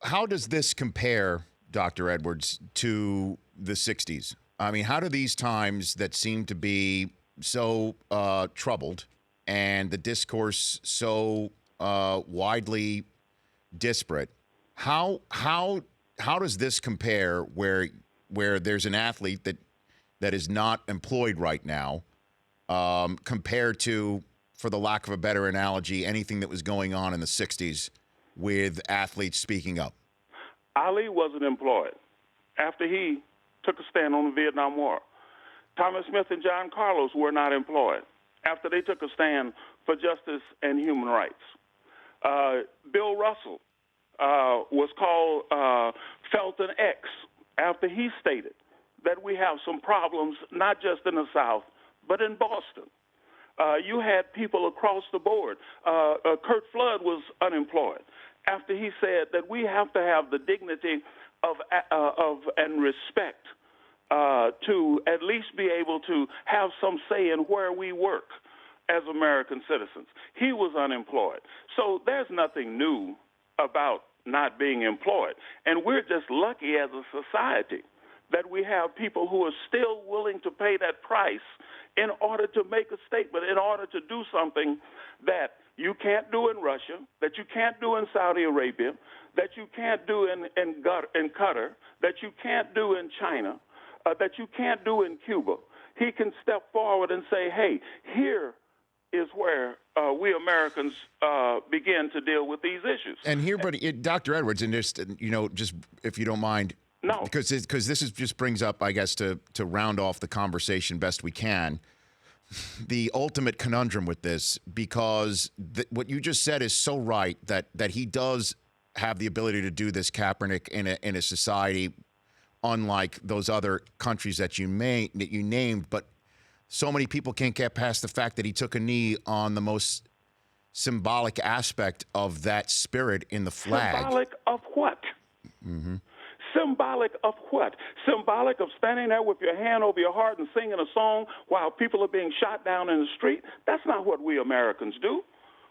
how does this compare, Dr. Edwards, to the 60s? I mean, how do these times that seem to be so troubled and the discourse so widely disparate, how does this compare where there's an athlete that is not employed right now, compared to, for the lack of a better analogy, anything that was going on in the 60s with athletes speaking up? Ali wasn't employed after he took a stand on the Vietnam War. Thomas Smith and John Carlos were not employed after they took a stand for justice and human rights. Bill Russell was called Felton X after he stated that we have some problems not just in the South, but in Boston. You had people across the board. Kurt Flood was unemployed after he said that we have to have the dignity of and respect to at least be able to have some say in where we work as American citizens. He was unemployed. So there's nothing new about not being employed. And we're just lucky as a society that we have people who are still willing to pay that price in order to make a statement, in order to do something that you can't do in Russia, that you can't do in Saudi Arabia, that you can't do in Qatar, that you can't do in China, that you can't do in Cuba. He can step forward and say, hey, here is where we Americans begin to deal with these issues. And here, but Dr. Edwards, and just if you don't mind, no, because this is just brings up, I guess, to round off the conversation best we can, the ultimate conundrum with this, because what you just said is so right, that he does have the ability to do this, Kaepernick, in a society unlike those other countries that you named, but so many people can't get past the fact that he took a knee on the most symbolic aspect of that spirit in the flag. Symbolic of what? Mm-hmm. Symbolic of what? Symbolic of standing there with your hand over your heart and singing a song while people are being shot down in the street? That's not what we Americans do.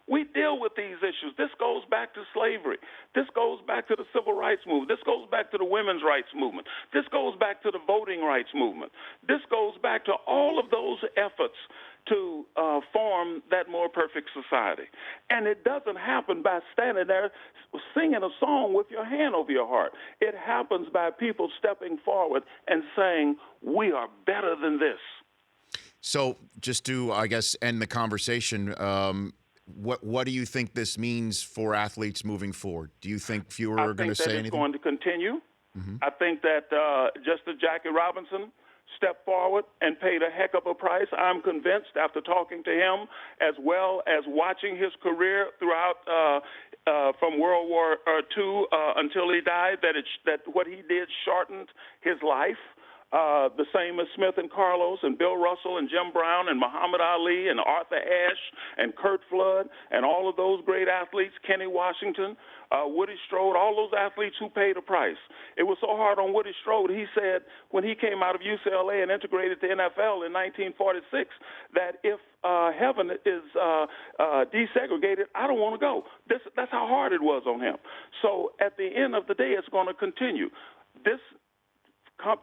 We deal with these issues. This goes back to slavery. This goes back to the civil rights movement. This goes back to the women's rights movement. This goes back to the voting rights movement. This goes back to all of those efforts to form that more perfect society. And it doesn't happen by standing there singing a song with your hand over your heart. It happens by people stepping forward and saying, we are better than this. So just to, I guess, end the conversation, what do you think this means for athletes moving forward? Do you think fewer are going to say anything? I think that it's going to continue. Mm-hmm. I think that just as Jackie Robinson stepped forward and paid a heck of a price, I'm convinced after talking to him as well as watching his career throughout from World War II until he died, that what he did shortened his life. The same as Smith and Carlos and Bill Russell and Jim Brown and Muhammad Ali and Arthur Ashe and Kurt Flood and all of those great athletes, Kenny Washington, Woody Strode, all those athletes who paid a price. It was so hard on Woody Strode. He said when he came out of UCLA and integrated the NFL in 1946 that if heaven is desegregated, I don't want to go. That's how hard it was on him. So at the end of the day, it's going to continue.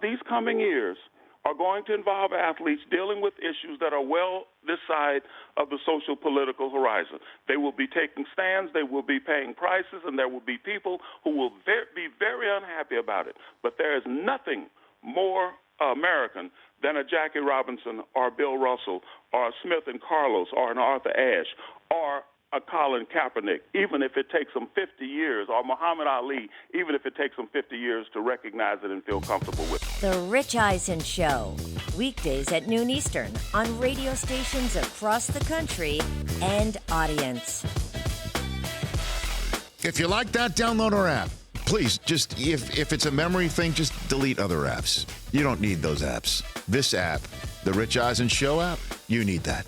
These coming years are going to involve athletes dealing with issues that are well this side of the social political horizon. They will be taking stands, they will be paying prices, and there will be people who will be very unhappy about it. But there is nothing more American than a Jackie Robinson or Bill Russell or a Smith and Carlos or an Arthur Ashe or a Colin Kaepernick, even if it takes them 50 years, or Muhammad Ali, even if it takes them 50 years to recognize it and feel comfortable with it. The Rich Eisen Show, weekdays at noon Eastern on radio stations across the country and audience. If you like that, download our app. Please, just if it's a memory thing, just delete other apps. You don't need those apps. This app, the Rich Eisen Show app, you need that.